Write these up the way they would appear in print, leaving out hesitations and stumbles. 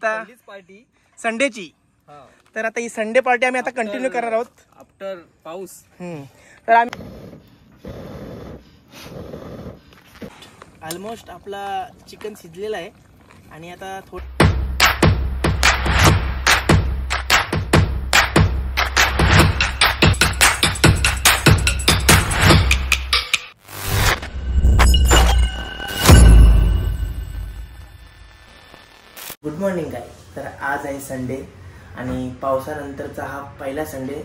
Party संडेची। तर आता ही Sunday party आम्ही आता कंटिन्यू करणार आहोत आफ्टर पाऊस। तर आम्ही ऑलमोस्ट आपला चिकन शिजलेला आहे आणि आता थोडं गुड मॉर्निंग गाय। तर आज आहे संडे आणि पावसानंतरचा हा पहिला संडे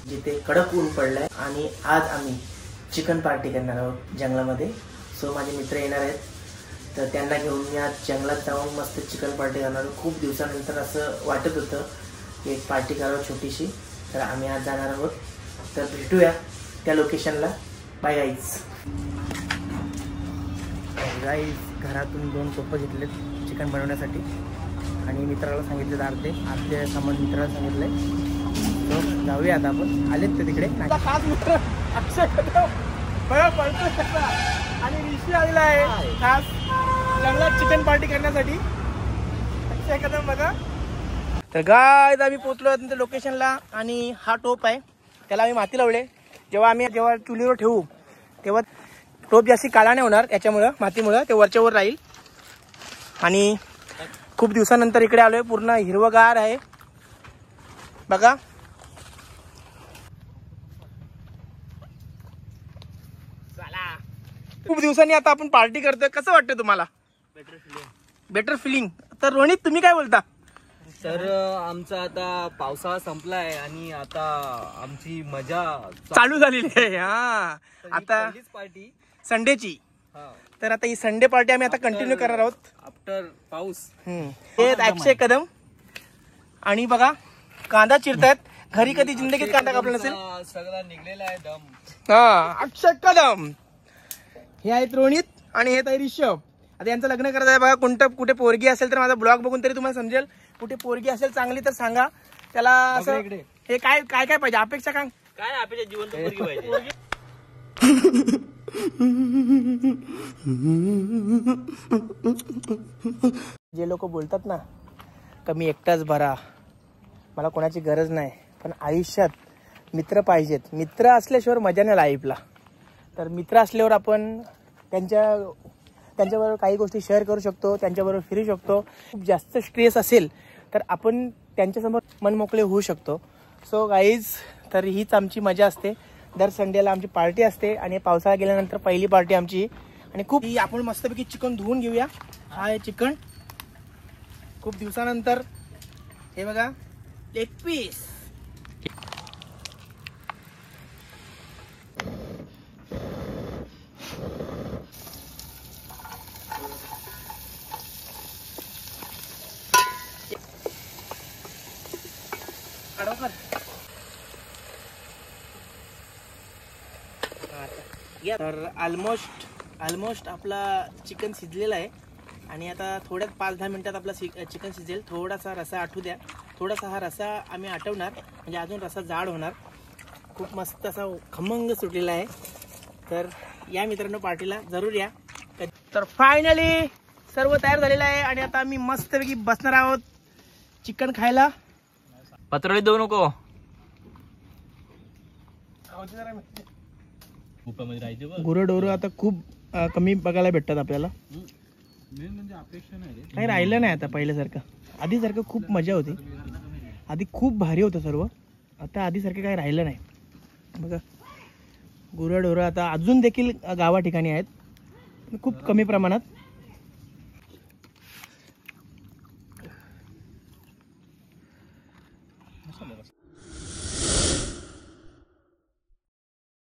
जिथे कडक ऊन पडलाय आणि आज आम्ही चिकन पार्टी करणार आहोत जंगलामध्ये। सो माझे मित्र येणार आहेत तर त्यांना घेऊन मी आज जंगलात जाऊन मस्त चिकन पार्टी करणार आहोत। खूप दिवसानंतर असं वाटत होतं की एक पार्टी करावं छोटीशी, तर आम्ही आज जाणार आहोत। तर भेटूया त्या लोकेशनला। Bye guys. गाईज घरातून 2 कोपं घेतलेत चिकन बनवण्यासाठी आणि मित्राला सांगितलं अर्धे सामान मित्राला सांगितलंय। तर जाऊया आता आपण। आलेत ते तिकडे। खास मित्र अक्षय कदम बघा पळतो आणि ऋषी आलेला आहे खास जंगलात चिकन पार्टी करण्यासाठी। अक्षय कदम बघा। तर गाईज आम्ही पोहोचलो आहोत लोकेशनला आणि हा टोप आहे त्याला आम्ही माती लावले। जेव्हा चुलीवर ठेवू तेव्हा टोप जास्ती काळा नाही होणार याच्यामुळं, मातीमुळं ते वरच्यावर राहील। आणि खूप दिवसानंतर इकडे आलोय, पूर्ण हिरवगार आहे बघा। चला खूप दिवसांनी आता आपण पार्टी करतोय, कसं वाटतं तुम्हाला? Better feeling. तर रोहित तुम्ही काय बोलता? तर आमचा आता पावसाळा संपलाय आणि आता आमची मजा चालू झालेली आहे। आता पार्टी संडेची। तर आता ही संडे पार्टी आम्ही आता कंटिन्यू करणार आहोत आफ्टर पाऊस। हे अक्षय कदम आणि बघा कांदा चिरतायत। घरी कधी जिंदगीत कांदा कापला नसेल। सगळा निघलेला आहे दम। अक्षय कदम हे आहेत रोहित आणि हे आहे ऋषभ। आता यांचं लग्न करत आहे बघा। कुठे पोरगी असेल तर माझा ब्लॉग बघून तरी तुम्हाला समजेल। कुठे पोरगी असेल चांगली तर सांगा त्याला। असं हे काय काय काय पाहिजे अपेक्षा? काय अपेक्षा? जिवंत पोरगी पाहिजे। जे लोक बोलतात ना का मी एकटाच बरा, मला कोणाची गरज नाही, पण आयुष्यात मित्र पाहिजेत। मित्र असल्याशिवाय मजा नाही लाईफला। तर मित्र असल्यावर आपण त्यांच्याबरोबर काही गोष्टी शेअर करू शकतो, त्यांच्याबरोबर फिरू शकतो। खूप जास्त स्ट्रेस असेल तर आपण त्यांच्यासमोर मनमोकळे होऊ शकतो। सो गाईज तर हीच आमची मजा असते। दर संडेला आमची पार्टी असते आणि पावसाळा गेल्यानंतर पहिली पार्टी आमची। आणि खूप आपण मस्तपैकी चिकन धुवून घेऊया। हा आहे चिकन खूप दिवसानंतर। हे बघा लेग पीस। तर ऑलमोस्ट आपला चिकन शिजलेला आहे आणि आता थोड्यात 5-10 मिनिटात आपला चिकन शिजेल। थोडासा रसा आटू द्या। थोडासा हा रसा आम्ही आटवणार म्हणजे अजून रसा जाड होणार। खूप मस्त असा खमंग सुटलेला आहे। तर या मित्रांनो पार्टीला जरूर या। तर फायनली सर्व तयार झालेलं आहे आणि आता आम्ही मस्तपैकी बसणार आहोत चिकन खायला। पत्रळी देऊ नको। गुरंढोरं आता खूप कमी बघायला भेटतात आपल्याला। काही राहिलं नाही आता पहिल्यासारखं। आधीसारखं खूप मजा होती, आधी खूप भारी होतं सर्व। आता आधीसारखं काही राहिलं नाही बघा। गुरंढोरं आता अजून देखील गावा ठिकाणी आहेत, खूप कमी प्रमाणात।